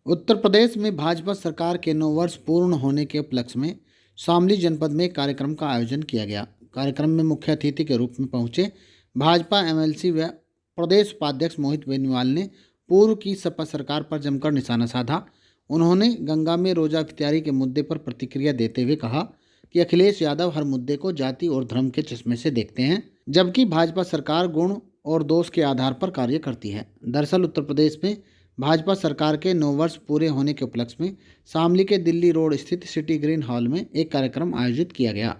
उत्तर प्रदेश में भाजपा सरकार के 9 वर्ष पूर्ण होने के उपलक्ष्य में शामली जनपद में एक कार्यक्रम का आयोजन किया गया। कार्यक्रम में मुख्य अतिथि के रूप में पहुंचे भाजपा एमएलसी व प्रदेश उपाध्यक्ष मोहित बेनीवाल ने पूर्व की सपा सरकार पर जमकर निशाना साधा। उन्होंने गंगा में रोजा इफ्तियारी के मुद्दे पर प्रतिक्रिया देते हुए कहा कि अखिलेश यादव हर मुद्दे को जाति और धर्म के चश्मे से देखते हैं, जबकि भाजपा सरकार गुण और दोष के आधार पर कार्य करती है। दरअसल उत्तर प्रदेश में भाजपा सरकार के 9 वर्ष पूरे होने के उपलक्ष्य में शामली के दिल्ली रोड स्थित सिटी ग्रीन हॉल में एक कार्यक्रम आयोजित किया गया।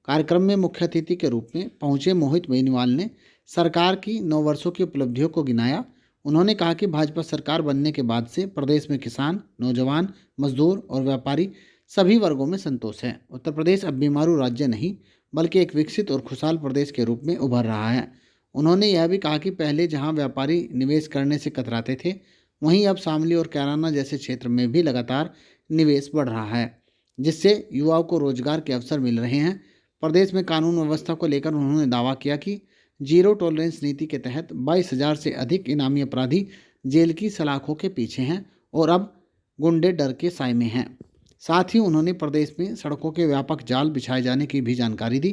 कार्यक्रम में मुख्य अतिथि के रूप में पहुंचे मोहित बेनीवाल ने सरकार की 9 वर्षों की उपलब्धियों को गिनाया। उन्होंने कहा कि भाजपा सरकार बनने के बाद से प्रदेश में किसान, नौजवान, मजदूर और व्यापारी सभी वर्गों में संतोष है। उत्तर प्रदेश अब बीमारू राज्य नहीं बल्कि एक विकसित और खुशहाल प्रदेश के रूप में उभर रहा है। उन्होंने यह भी कहा कि पहले जहां व्यापारी निवेश करने से कतराते थे, वहीं अब शामली और कैराना जैसे क्षेत्र में भी लगातार निवेश बढ़ रहा है, जिससे युवाओं को रोजगार के अवसर मिल रहे हैं। प्रदेश में कानून व्यवस्था को लेकर उन्होंने दावा किया कि जीरो टॉलरेंस नीति के तहत 22,000 से अधिक इनामी अपराधी जेल की सलाखों के पीछे हैं और अब गुंडे डर के साए में हैं। साथ ही उन्होंने प्रदेश में सड़कों के व्यापक जाल बिछाए जाने की भी जानकारी दी।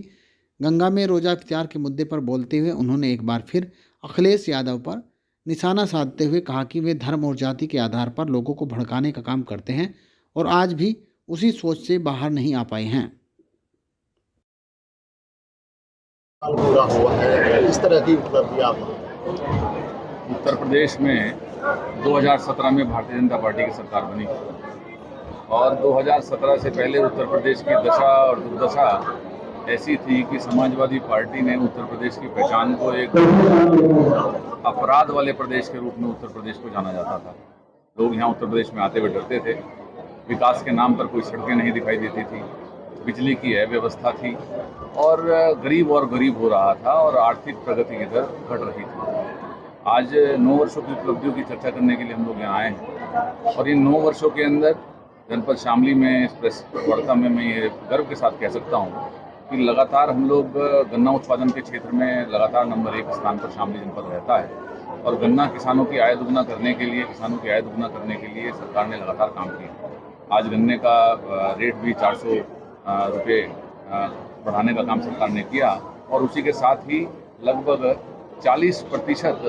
गंगा में रोजा इफ्तियार के मुद्दे पर बोलते हुए उन्होंने एक बार फिर अखिलेश यादव पर निशाना साधते हुए कहा कि वे धर्म और जाति के आधार पर लोगों को भड़काने का काम करते हैं और आज भी उसी सोच से बाहर नहीं आ पाए हैं। पूरा हुआ है, इस तरह की उपलब्धि आप उत्तर प्रदेश में 2017 में भारतीय जनता पार्टी की सरकार बनी और 2017 से पहले उत्तर प्रदेश की दशा और दुर्दशा ऐसी थी कि समाजवादी पार्टी ने उत्तर प्रदेश की पहचान को एक अपराध वाले प्रदेश के रूप में उत्तर प्रदेश को जाना जाता था। लोग यहाँ उत्तर प्रदेश में आते हुए डरते थे। विकास के नाम पर कोई सड़कें नहीं दिखाई देती थी, बिजली की अव्यवस्था थी और गरीब हो रहा था और आर्थिक प्रगति की दर घट रही थी। आज 9 वर्षों की उपलब्धियों की चर्चा करने के लिए हम लोग यहाँ आए हैं और इन 9 वर्षों के अंदर जनपद शामली में इस प्रेस वार्ता में मैं ये गर्व के साथ कह सकता हूँ कि लगातार हम लोग गन्ना उत्पादन के क्षेत्र में लगातार नंबर 1 स्थान पर शामली जनपद रहता है और गन्ना किसानों की आय दुगना करने के लिए सरकार ने लगातार काम किया। आज गन्ने का रेट भी 400 रुपये बढ़ाने का काम सरकार ने किया और उसी के साथ ही लगभग 40%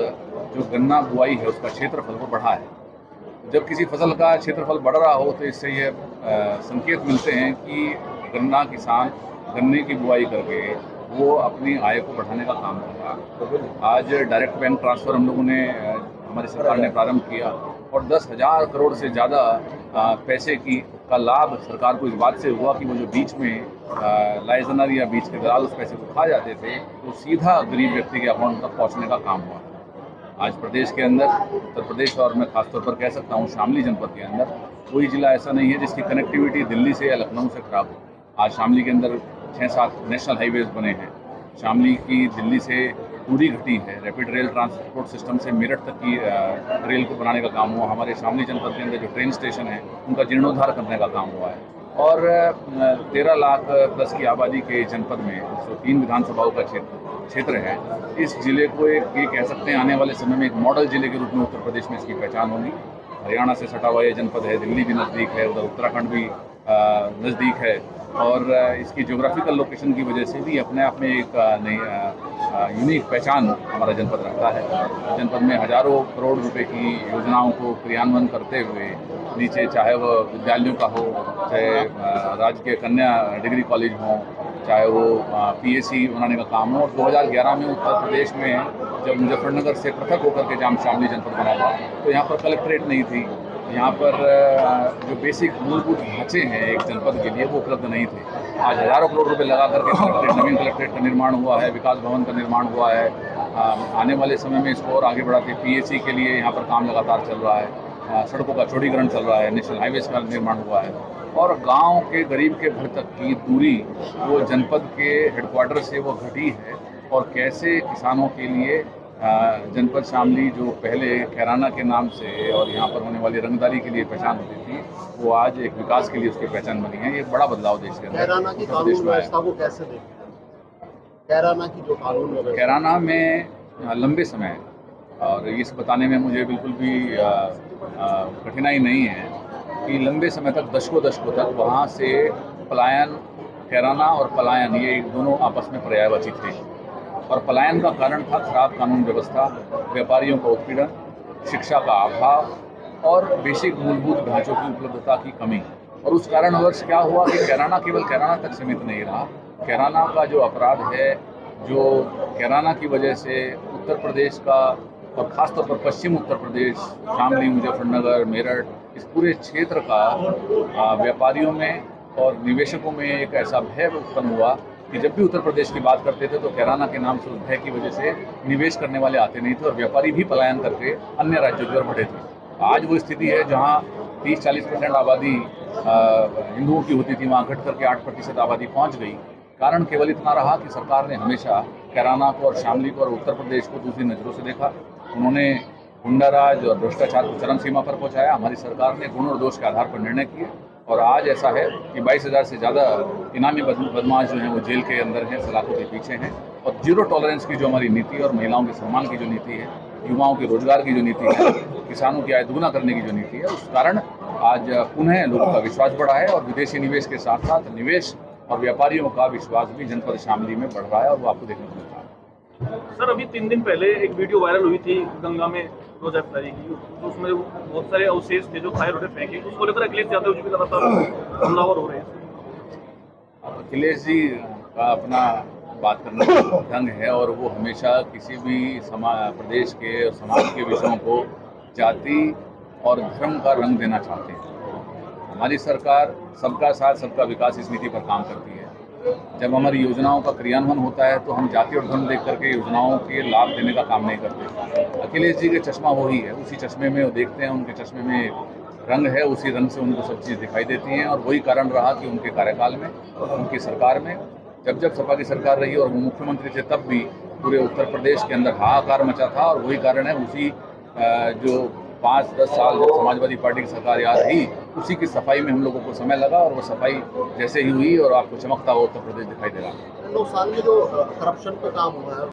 जो गन्ना बुआई है उसका क्षेत्रफल वो बढ़ा है। जब किसी फसल का क्षेत्रफल बढ़ रहा हो तो इससे ये संकेत मिलते हैं कि गन्ना किसान गन्ने की बुआई करके वो अपनी आय को बढ़ाने का काम कर रहा है। आज डायरेक्ट बैंक ट्रांसफ़र हम लोगों ने हमारी सरकार ने प्रारंभ किया और 10,000 करोड़ से ज़्यादा पैसे का लाभ सरकार को इस बात से हुआ कि वो जो बीच में लाइजनर या बीच के दलाल उस पैसे को खा जाते थे तो सीधा गरीब व्यक्ति के अकाउंट तक पहुँचने का काम हुआ। आज प्रदेश के अंदर, उत्तर प्रदेश और मैं खासतौर पर कह सकता हूँ शामली जनपद के अंदर कोई जिला ऐसा नहीं है जिसकी कनेक्टिविटी दिल्ली से या लखनऊ से खराब हो। आज शामली के अंदर 6-7 नेशनल हाईवेज बने हैं। शामली की दिल्ली से दूरी घटी है। रैपिड रेल ट्रांसपोर्ट सिस्टम से मेरठ तक की रेल को बनाने का काम हुआ। हमारे शामली जनपद के अंदर जो ट्रेन स्टेशन है उनका जीर्णोद्धार करने का काम हुआ है और 13 लाख प्लस की आबादी के जनपद में 103 विधानसभाओं का क्षेत्र है। इस जिले को ये कह सकते हैं आने वाले समय में एक मॉडल जिले के रूप में उत्तर प्रदेश में इसकी पहचान होगी। हरियाणा से सटा हुआ ये जनपद है, दिल्ली भी नज़दीक है, उधर उत्तराखंड भी नज़दीक है और इसकी ज्योग्राफिकल लोकेशन की वजह से भी अपने आप में एक नई यूनिक पहचान हमारा जनपद रखता है। जनपद में हज़ारों करोड़ रुपए की योजनाओं को क्रियान्वयन करते हुए नीचे चाहे वो विद्यालयों का हो, चाहे राजकीय कन्या डिग्री कॉलेज हो, चाहे वो PAC बनाने का काम हो। और 2011 में उत्तर प्रदेश में जब मुजफ्फरनगर से पृथक होकर के जब शामली जनपद बना था तो यहाँ पर कलेक्ट्रेट नहीं थी। यहाँ पर जो बेसिक मूलभूत ढांचे हैं एक जनपद के लिए वो उपलब्ध नहीं थे। आज हज़ारों करोड़ रुपए लगा करके नवीन कलेक्ट्रेट का निर्माण हुआ है, विकास भवन का निर्माण हुआ है। आने वाले समय में इसको और आगे बढ़ा के PAC के लिए यहाँ पर काम लगातार चल रहा है। सड़कों का चौड़ीकरण चल रहा है, नेशनल हाईवेज का निर्माण हुआ है और गांव के गरीब के घर तक की दूरी वो जनपद के हेडक्वार्टर से वो घटी है। और कैसे किसानों के लिए जनपद शामली जो पहले कैराना के नाम से और यहाँ पर होने वाली रंगदारी के लिए पहचान होती थी वो आज एक विकास के लिए उसकी पहचान बनी है। ये बड़ा बदलाव देश के अंदर। कैराना की कानून व्यवस्था को कैसे देखते हैं? कैराना की जो कानून व्यवस्था, कैराना में लंबे समय और इस बताने में मुझे बिल्कुल भी कठिनाई नहीं है कि लंबे समय तक दशकों तक वहाँ से पलायन, कैराना और पलायन ये दोनों आपस में पर्यायवाची थे। और पलायन का कारण था खराब कानून व्यवस्था, व्यापारियों का उत्पीड़न, शिक्षा का अभाव और बेसिक मूलभूत ढांचों की उपलब्धता की कमी। और उस कारणवश क्या हुआ कि कैराना केवल कैराना तक सीमित नहीं रहा। कैराना का जो अपराध है, जो कैराना की वजह से उत्तर प्रदेश का और ख़ासतौर पर पश्चिम उत्तर प्रदेश, शामली, मुजफ्फरनगर, मेरठ, इस पूरे क्षेत्र का व्यापारियों में और निवेशकों में एक ऐसा भय उत्पन्न हुआ कि जब भी उत्तर प्रदेश की बात करते थे तो कैराना के नाम से उस भय की वजह से निवेश करने वाले आते नहीं थे और व्यापारी भी पलायन करके अन्य राज्यों की ओर बढ़े थे। आज वो स्थिति है जहाँ 30-40% आबादी हिंदुओं की होती थी, वहाँ घट करके 8% आबादी पहुँच गई। कारण केवल इतना रहा कि सरकार ने हमेशा कैराना को और शामली को और उत्तर प्रदेश को दूसरी नज़रों से देखा। उन्होंने गुंडाराज और भ्रष्टाचार को चरम सीमा पर पहुंचाया। हमारी सरकार ने गुण और दोष के आधार पर निर्णय किए और आज ऐसा है कि 22,000 से ज़्यादा इनामी बदमाश जो हैं वो जेल के अंदर हैं, सलाखों के पीछे हैं। और जीरो टॉलरेंस की जो हमारी नीति है और महिलाओं के सम्मान की जो नीति है, युवाओं के रोजगार की जो नीति है, किसानों की आय दुगुना करने की जो नीति है, उस कारण आज पुनः लोगों का विश्वास बढ़ा है और विदेशी निवेश के साथ साथ निवेश और व्यापारियों का विश्वास भी जनपद शामली में बढ़ रहा है और वो आपको देखने को मिल रहा है। सर, अभी 3 दिन पहले एक वीडियो वायरल हुई थी गंगा में रोज अफ्तारी की, तो उसमें बहुत सारे अवशेष थे जो खाए रोटे फेंके, उसको लेकर अखिलेश यादव जी भी लगातार हमलावर हो रहे हैं। अखिलेश जी का अपना बात करने का ढंग है और वो हमेशा किसी भी प्रदेश के और समाज के विषयों को जाति और धर्म का रंग देना चाहते हैं। हमारी सरकार सबका साथ सबका विकास इस नीति पर काम करती है। जब हमारी योजनाओं का क्रियान्वयन होता है तो हम जाति और धर्म देख करके योजनाओं के लाभ देने का काम नहीं करते। अखिलेश जी के चश्मा वही है, उसी चश्मे में वो देखते हैं, उनके चश्मे में रंग है, उसी रंग से उनको सब चीज़ दिखाई देती हैं। और वही कारण रहा कि उनके कार्यकाल में, उनकी सरकार में, जब सपा की सरकार रही और वो मुख्यमंत्री थे तब भी पूरे उत्तर प्रदेश के अंदर हाहाकार मचा था। और वही कारण है, उसी जो 5-10 साल जब समाजवादी पार्टी की सरकार याद रही, उसी की सफाई में हम लोगों को समय लगा और वो सफाई जैसे ही हुई और आपको चमकता हुआ उत्तर प्रदेश दिखाई दे रहा है। 9 साल में जो करप्शन पे काम हुआ है